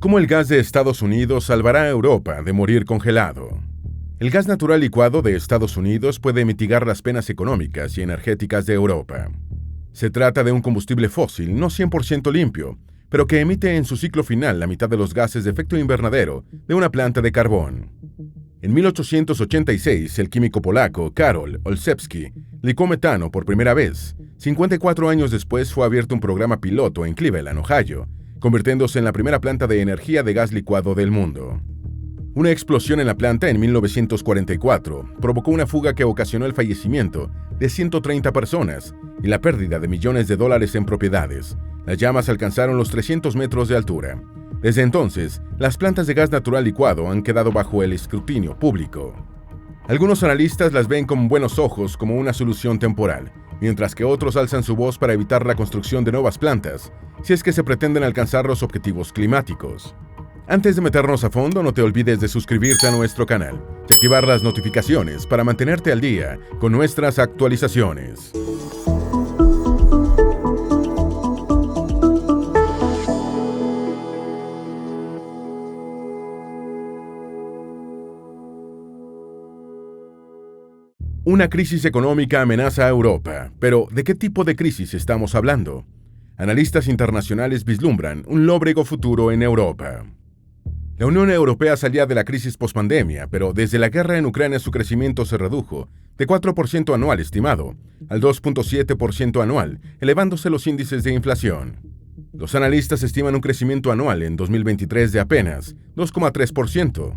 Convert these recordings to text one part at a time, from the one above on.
¿Cómo el gas de Estados Unidos salvará a Europa de morir congelado? El gas natural licuado de Estados Unidos puede mitigar las penas económicas y energéticas de Europa. Se trata de un combustible fósil no 100% limpio, pero que emite en su ciclo final la mitad de los gases de efecto invernadero de una planta de carbón. En 1886, el químico polaco Karol Olszewski licuó metano por primera vez. 54 años después fue abierto un programa piloto en Cleveland, Ohio, convirtiéndose en la primera planta de energía de gas licuado del mundo. Una explosión en la planta en 1944 provocó una fuga que ocasionó el fallecimiento de 130 personas y la pérdida de millones de dólares en propiedades. Las llamas alcanzaron los 300 metros de altura. Desde entonces, las plantas de gas natural licuado han quedado bajo el escrutinio público. Algunos analistas las ven con buenos ojos como una solución temporal, mientras que otros alzan su voz para evitar la construcción de nuevas plantas, si es que se pretenden alcanzar los objetivos climáticos. Antes de meternos a fondo, no te olvides de suscribirte a nuestro canal y activar las notificaciones para mantenerte al día con nuestras actualizaciones. Una crisis económica amenaza a Europa, pero ¿de qué tipo de crisis estamos hablando? Analistas internacionales vislumbran un lóbrego futuro en Europa. La Unión Europea salía de la crisis pospandemia, pero desde la guerra en Ucrania su crecimiento se redujo de 4% anual estimado al 2.7% anual, elevándose los índices de inflación. Los analistas estiman un crecimiento anual en 2023 de apenas 2,3%.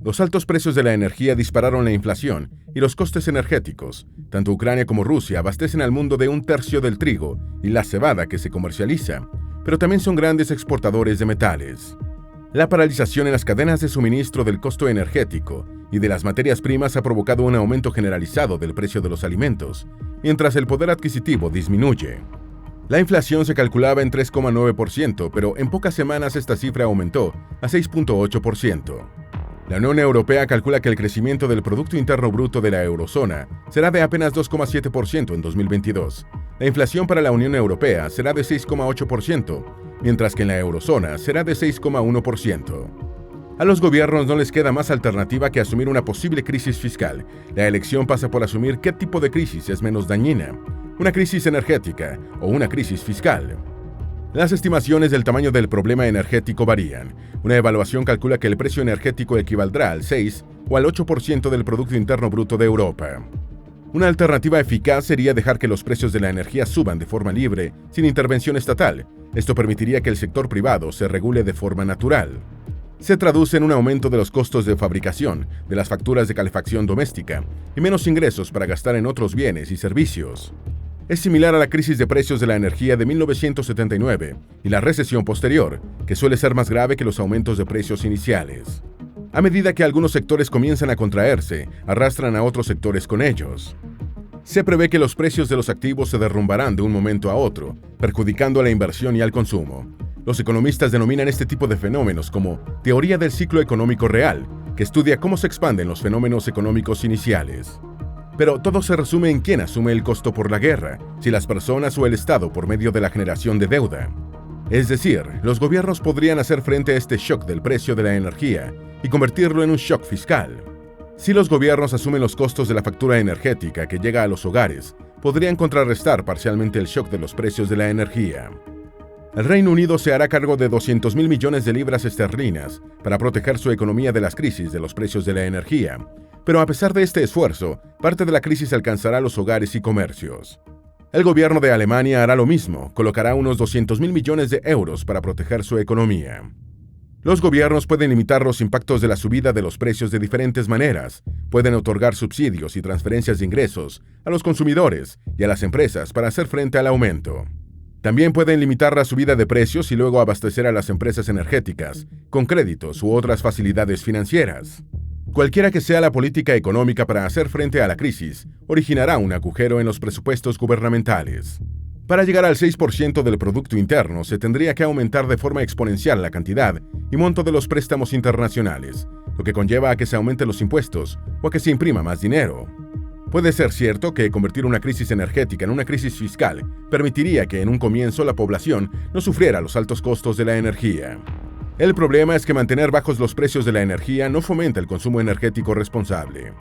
Los altos precios de la energía dispararon la inflación y los costes energéticos. Tanto Ucrania como Rusia abastecen al mundo de un tercio del trigo y la cebada que se comercializa, pero también son grandes exportadores de metales. La paralización en las cadenas de suministro del costo energético y de las materias primas ha provocado un aumento generalizado del precio de los alimentos, mientras el poder adquisitivo disminuye. La inflación se calculaba en 3,9%, pero en pocas semanas esta cifra aumentó a 6,8%. La Unión Europea calcula que el crecimiento del Producto Interno Bruto de la eurozona será de apenas 2,7% en 2022. La inflación para la Unión Europea será de 6,8%, mientras que en la eurozona será de 6,1%. A los gobiernos no les queda más alternativa que asumir una posible crisis fiscal. La elección pasa por asumir qué tipo de crisis es menos dañina, una crisis energética o una crisis fiscal. Las estimaciones del tamaño del problema energético varían. Una evaluación calcula que el precio energético equivaldrá al 6 o al 8% del Producto Interno Bruto de Europa. Una alternativa eficaz sería dejar que los precios de la energía suban de forma libre, sin intervención estatal. Esto permitiría que el sector privado se regule de forma natural. Se traduce en un aumento de los costos de fabricación, de las facturas de calefacción doméstica y menos ingresos para gastar en otros bienes y servicios. Es similar a la crisis de precios de la energía de 1979 y la recesión posterior, que suele ser más grave que los aumentos de precios iniciales. A medida que algunos sectores comienzan a contraerse, arrastran a otros sectores con ellos. Se prevé que los precios de los activos se derrumbarán de un momento a otro, perjudicando a la inversión y al consumo. Los economistas denominan este tipo de fenómenos como teoría del ciclo económico real, que estudia cómo se expanden los fenómenos económicos iniciales. Pero todo se resume en quién asume el costo por la guerra, si las personas o el Estado por medio de la generación de deuda. Es decir, los gobiernos podrían hacer frente a este shock del precio de la energía y convertirlo en un shock fiscal. Si los gobiernos asumen los costos de la factura energética que llega a los hogares, podrían contrarrestar parcialmente el shock de los precios de la energía. El Reino Unido se hará cargo de 200.000 millones de libras esterlinas para proteger su economía de las crisis de los precios de la energía. Pero a pesar de este esfuerzo, parte de la crisis alcanzará a los hogares y comercios. El gobierno de Alemania hará lo mismo, colocará unos 200.000 millones de euros para proteger su economía. Los gobiernos pueden limitar los impactos de la subida de los precios de diferentes maneras. Pueden otorgar subsidios y transferencias de ingresos a los consumidores y a las empresas para hacer frente al aumento. También pueden limitar la subida de precios y luego abastecer a las empresas energéticas con créditos u otras facilidades financieras. Cualquiera que sea la política económica para hacer frente a la crisis, originará un agujero en los presupuestos gubernamentales. Para llegar al 6% del Producto Interno, se tendría que aumentar de forma exponencial la cantidad y monto de los préstamos internacionales, lo que conlleva a que se aumenten los impuestos o a que se imprima más dinero. Puede ser cierto que convertir una crisis energética en una crisis fiscal permitiría que en un comienzo la población no sufriera los altos costos de la energía. El problema es que mantener bajos los precios de la energía no fomenta el consumo energético responsable.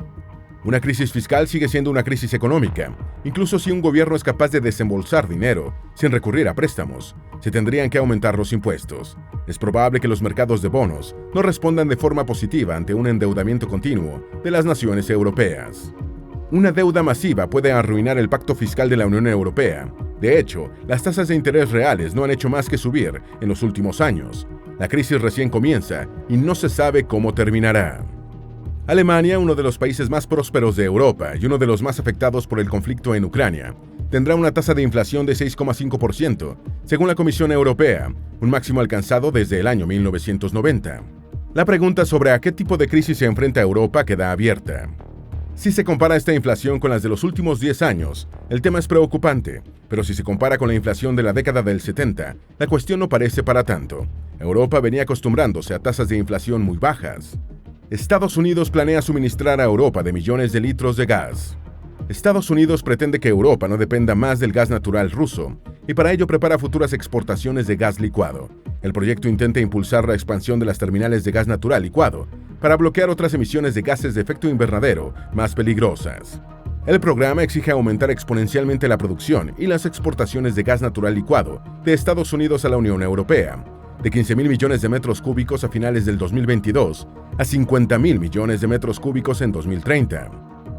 Una crisis fiscal sigue siendo una crisis económica. Incluso si un gobierno es capaz de desembolsar dinero sin recurrir a préstamos, se tendrían que aumentar los impuestos. Es probable que los mercados de bonos no respondan de forma positiva ante un endeudamiento continuo de las naciones europeas. Una deuda masiva puede arruinar el pacto fiscal de la Unión Europea. De hecho, las tasas de interés reales no han hecho más que subir en los últimos años. La crisis recién comienza y no se sabe cómo terminará. Alemania, uno de los países más prósperos de Europa y uno de los más afectados por el conflicto en Ucrania, tendrá una tasa de inflación de 6,5%, según la Comisión Europea, un máximo alcanzado desde el año 1990. La pregunta sobre a qué tipo de crisis se enfrenta Europa queda abierta. Si se compara esta inflación con las de los últimos 10 años, el tema es preocupante, pero si se compara con la inflación de la década del 70, la cuestión no parece para tanto. Europa venía acostumbrándose a tasas de inflación muy bajas. Estados Unidos planea suministrar a Europa de millones de litros de gas. Estados Unidos pretende que Europa no dependa más del gas natural ruso, y para ello prepara futuras exportaciones de gas licuado. El proyecto intenta impulsar la expansión de las terminales de gas natural licuado, para bloquear otras emisiones de gases de efecto invernadero más peligrosas. El programa exige aumentar exponencialmente la producción y las exportaciones de gas natural licuado de Estados Unidos a la Unión Europea, de 15.000 millones de metros cúbicos a finales del 2022 a 50.000 millones de metros cúbicos en 2030.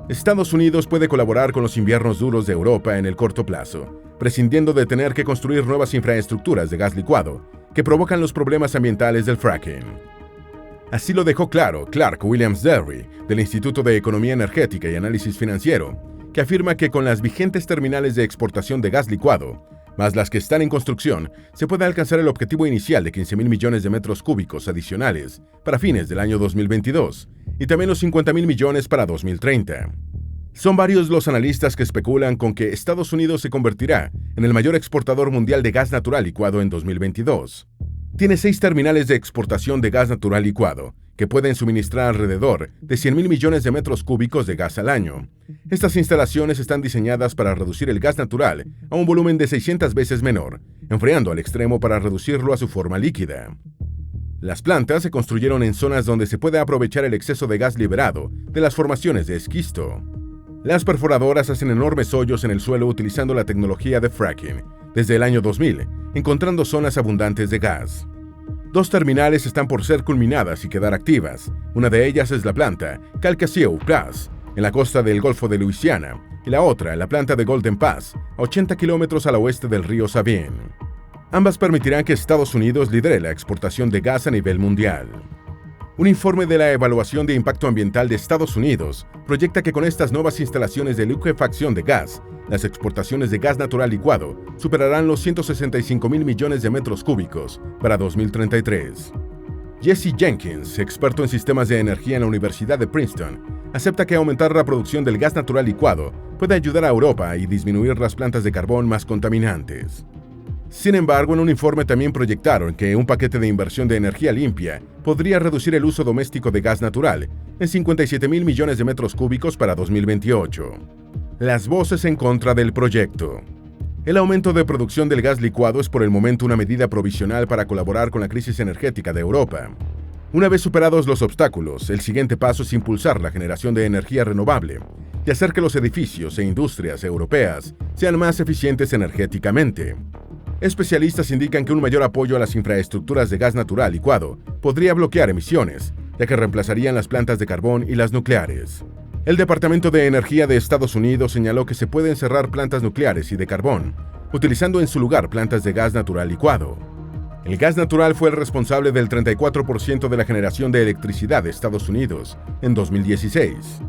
Estados Unidos puede colaborar con los inviernos duros de Europa en el corto plazo, prescindiendo de tener que construir nuevas infraestructuras de gas licuado que provocan los problemas ambientales del fracking. Así lo dejó claro Clark Williams Derry, del Instituto de Economía Energética y Análisis Financiero, que afirma que con las vigentes terminales de exportación de gas licuado, más las que están en construcción, se puede alcanzar el objetivo inicial de 15.000 millones de metros cúbicos adicionales para fines del año 2022 y también los 50.000 millones para 2030. Son varios los analistas que especulan con que Estados Unidos se convertirá en el mayor exportador mundial de gas natural licuado en 2022. Tiene 6 terminales de exportación de gas natural licuado, que pueden suministrar alrededor de 100.000 millones de metros cúbicos de gas al año. Estas instalaciones están diseñadas para reducir el gas natural a un volumen de 600 veces menor, enfriando al extremo para reducirlo a su forma líquida. Las plantas se construyeron en zonas donde se puede aprovechar el exceso de gas liberado de las formaciones de esquisto. Las perforadoras hacen enormes hoyos en el suelo utilizando la tecnología de fracking desde el año 2000, encontrando zonas abundantes de gas. 2 terminales están por ser culminadas y quedar activas. Una de ellas es la planta Calcasieu Pass, en la costa del Golfo de Luisiana, y la otra, la planta de Golden Pass, a 80 kilómetros al oeste del río Sabine. Ambas permitirán que Estados Unidos lidere la exportación de gas a nivel mundial. Un informe de la Evaluación de Impacto Ambiental de Estados Unidos proyecta que con estas nuevas instalaciones de liquefacción de gas, las exportaciones de gas natural licuado superarán los 165.000 millones de metros cúbicos para 2033. Jesse Jenkins, experto en sistemas de energía en la Universidad de Princeton, acepta que aumentar la producción del gas natural licuado puede ayudar a Europa y disminuir las plantas de carbón más contaminantes. Sin embargo, en un informe también proyectaron que un paquete de inversión de energía limpia podría reducir el uso doméstico de gas natural en 57.000 millones de metros cúbicos para 2028. Las voces en contra del proyecto. El aumento de producción del gas licuado es por el momento una medida provisional para colaborar con la crisis energética de Europa. Una vez superados los obstáculos, el siguiente paso es impulsar la generación de energía renovable y hacer que los edificios e industrias europeas sean más eficientes energéticamente. Especialistas indican que un mayor apoyo a las infraestructuras de gas natural licuado podría bloquear emisiones, ya que reemplazarían las plantas de carbón y las nucleares. El Departamento de Energía de Estados Unidos señaló que se pueden cerrar plantas nucleares y de carbón, utilizando en su lugar plantas de gas natural licuado. El gas natural fue el responsable del 34% de la generación de electricidad de Estados Unidos en 2016.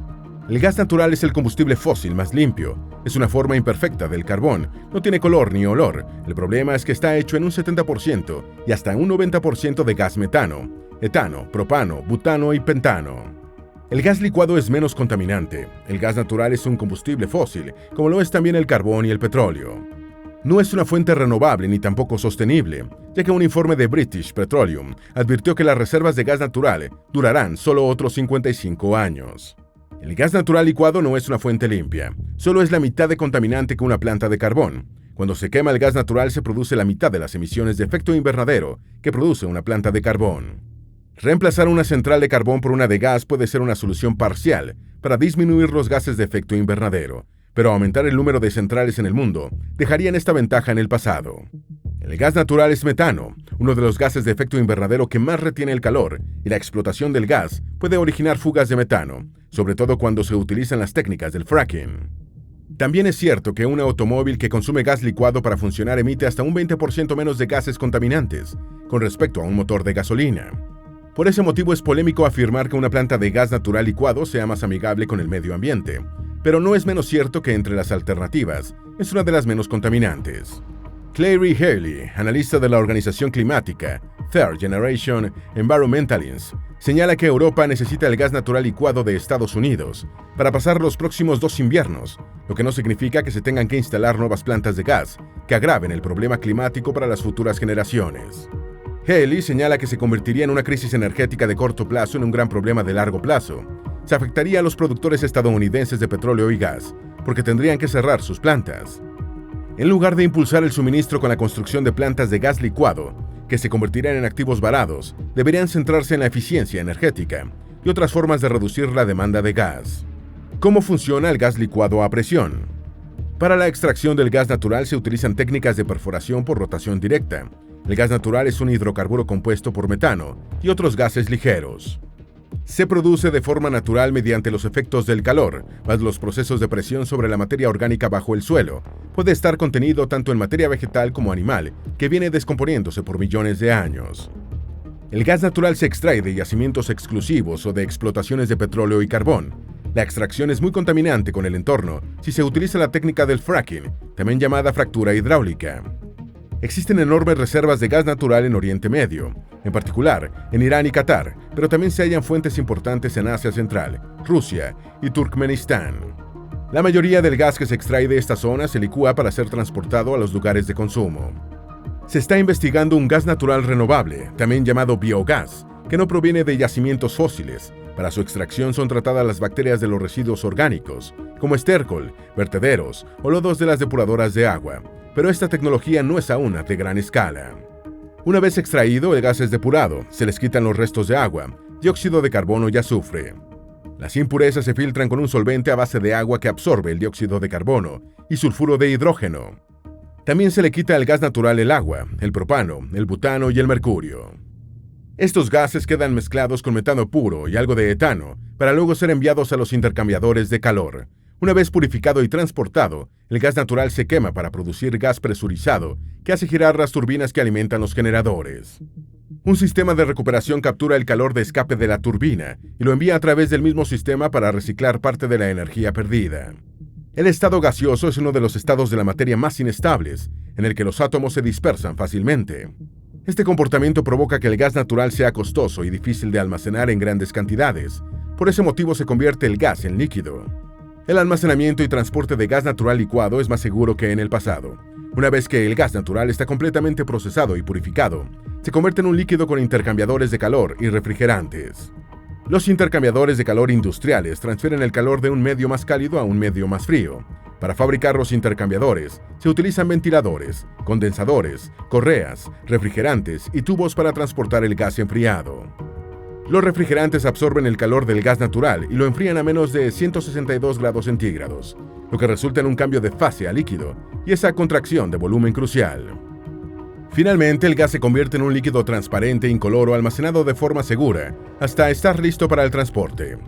El gas natural es el combustible fósil más limpio. Es una forma imperfecta del carbón. No tiene color ni olor. El problema es que está hecho en un 70% y hasta un 90% de gas metano, etano, propano, butano y pentano. El gas licuado es menos contaminante. El gas natural es un combustible fósil, como lo es también el carbón y el petróleo. No es una fuente renovable ni tampoco sostenible, ya que un informe de British Petroleum advirtió que las reservas de gas natural durarán solo otros 55 años. El gas natural licuado no es una fuente limpia, solo es la mitad de contaminante que una planta de carbón. Cuando se quema el gas natural se produce la mitad de las emisiones de efecto invernadero que produce una planta de carbón. Reemplazar una central de carbón por una de gas puede ser una solución parcial para disminuir los gases de efecto invernadero, pero aumentar el número de centrales en el mundo dejarían esta ventaja en el pasado. El gas natural es metano, uno de los gases de efecto invernadero que más retiene el calor, y la explotación del gas puede originar fugas de metano, sobre todo cuando se utilizan las técnicas del fracking. También es cierto que un automóvil que consume gas licuado para funcionar emite hasta un 20% menos de gases contaminantes con respecto a un motor de gasolina. Por ese motivo es polémico afirmar que una planta de gas natural licuado sea más amigable con el medio ambiente, pero no es menos cierto que entre las alternativas es una de las menos contaminantes. Clary Haley, analista de la organización climática Third Generation Environmentalist, señala que Europa necesita el gas natural licuado de Estados Unidos para pasar los próximos 2 inviernos, lo que no significa que se tengan que instalar nuevas plantas de gas que agraven el problema climático para las futuras generaciones. Haley señala que se convertiría en una crisis energética de corto plazo en un gran problema de largo plazo. Se afectaría a los productores estadounidenses de petróleo y gas, porque tendrían que cerrar sus plantas. En lugar de impulsar el suministro con la construcción de plantas de gas licuado, que se convertirán en activos baratos, deberían centrarse en la eficiencia energética y otras formas de reducir la demanda de gas. ¿Cómo funciona el gas licuado a presión? Para la extracción del gas natural se utilizan técnicas de perforación por rotación directa. El gas natural es un hidrocarburo compuesto por metano y otros gases ligeros. Se produce de forma natural mediante los efectos del calor, más los procesos de presión sobre la materia orgánica bajo el suelo. Puede estar contenido tanto en materia vegetal como animal, que viene descomponiéndose por millones de años. El gas natural se extrae de yacimientos exclusivos o de explotaciones de petróleo y carbón. La extracción es muy contaminante con el entorno si se utiliza la técnica del fracking, también llamada fractura hidráulica. Existen enormes reservas de gas natural en Oriente Medio, en particular en Irán y Qatar, pero también se hallan fuentes importantes en Asia Central, Rusia y Turkmenistán. La mayoría del gas que se extrae de esta zona se licúa para ser transportado a los lugares de consumo. Se está investigando un gas natural renovable, también llamado biogás, que no proviene de yacimientos fósiles. Para su extracción son tratadas las bacterias de los residuos orgánicos, como estiércol, vertederos o lodos de las depuradoras de agua, pero esta tecnología no es aún de gran escala. Una vez extraído, el gas es depurado, se les quitan los restos de agua, dióxido de carbono y azufre. Las impurezas se filtran con un solvente a base de agua que absorbe el dióxido de carbono y sulfuro de hidrógeno. También se le quita al gas natural el agua, el propano, el butano y el mercurio. Estos gases quedan mezclados con metano puro y algo de etano para luego ser enviados a los intercambiadores de calor. Una vez purificado y transportado, el gas natural se quema para producir gas presurizado que hace girar las turbinas que alimentan los generadores. Un sistema de recuperación captura el calor de escape de la turbina y lo envía a través del mismo sistema para reciclar parte de la energía perdida. El estado gaseoso es uno de los estados de la materia más inestables, en el que los átomos se dispersan fácilmente. Este comportamiento provoca que el gas natural sea costoso y difícil de almacenar en grandes cantidades. Por ese motivo se convierte el gas en líquido. El almacenamiento y transporte de gas natural licuado es más seguro que en el pasado. Una vez que el gas natural está completamente procesado y purificado, se convierte en un líquido con intercambiadores de calor y refrigerantes. Los intercambiadores de calor industriales transfieren el calor de un medio más cálido a un medio más frío. Para fabricar los intercambiadores, se utilizan ventiladores, condensadores, correas, refrigerantes y tubos para transportar el gas enfriado. Los refrigerantes absorben el calor del gas natural y lo enfrían a menos de 162 grados centígrados, lo que resulta en un cambio de fase a líquido y esa contracción de volumen crucial. Finalmente, el gas se convierte en un líquido transparente e incoloro almacenado de forma segura hasta estar listo para el transporte.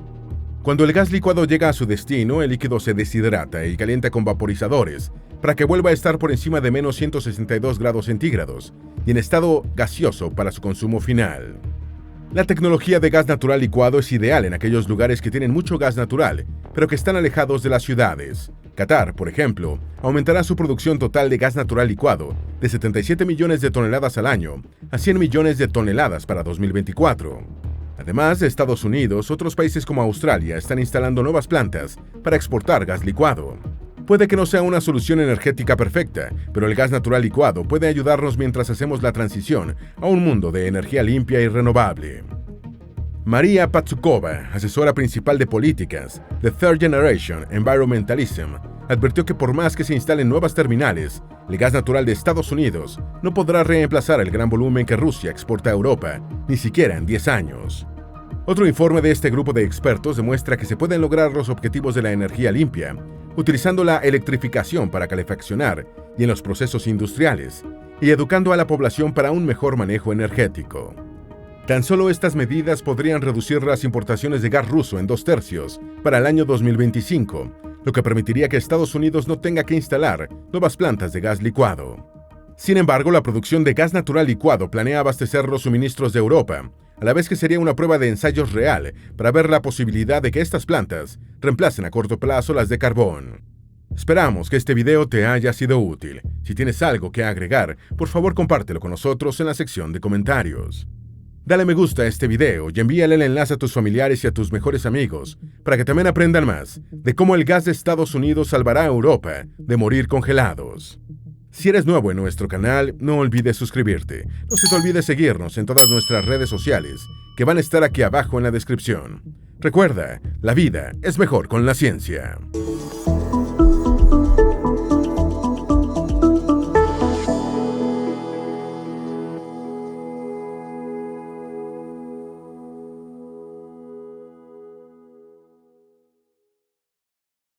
Cuando el gas licuado llega a su destino, el líquido se deshidrata y calienta con vaporizadores para que vuelva a estar por encima de menos 162 grados centígrados y en estado gaseoso para su consumo final. La tecnología de gas natural licuado es ideal en aquellos lugares que tienen mucho gas natural, pero que están alejados de las ciudades. Qatar, por ejemplo, aumentará su producción total de gas natural licuado de 77 millones de toneladas al año a 100 millones de toneladas para 2024. Además de Estados Unidos, otros países como Australia están instalando nuevas plantas para exportar gas licuado. Puede que no sea una solución energética perfecta, pero el gas natural licuado puede ayudarnos mientras hacemos la transición a un mundo de energía limpia y renovable. María Patsukova, asesora principal de políticas de Third Generation Environmentalism, advirtió que por más que se instalen nuevas terminales, El gas natural de Estados Unidos no podrá reemplazar el gran volumen que Rusia exporta a Europa, ni siquiera en 10 años. Otro informe de este grupo de expertos demuestra que se pueden lograr los objetivos de la energía limpia utilizando la electrificación para calefaccionar y en los procesos industriales, y educando a la población para un mejor manejo energético. Tan solo estas medidas podrían reducir las importaciones de gas ruso en 2/3 para el año 2025, lo que permitiría que Estados Unidos no tenga que instalar nuevas plantas de gas licuado. Sin embargo, la producción de gas natural licuado planea abastecer los suministros de Europa, a la vez que sería una prueba de ensayos real para ver la posibilidad de que estas plantas reemplacen a corto plazo las de carbón. Esperamos que este video te haya sido útil. Si tienes algo que agregar, por favor compártelo con nosotros en la sección de comentarios. Dale me gusta a este video y envíale el enlace a tus familiares y a tus mejores amigos para que también aprendan más de cómo el gas de Estados Unidos salvará a Europa de morir congelados. Si eres nuevo en nuestro canal, no olvides suscribirte. No se te olvide seguirnos en todas nuestras redes sociales, que van a estar aquí abajo en la descripción. Recuerda, la vida es mejor con la ciencia.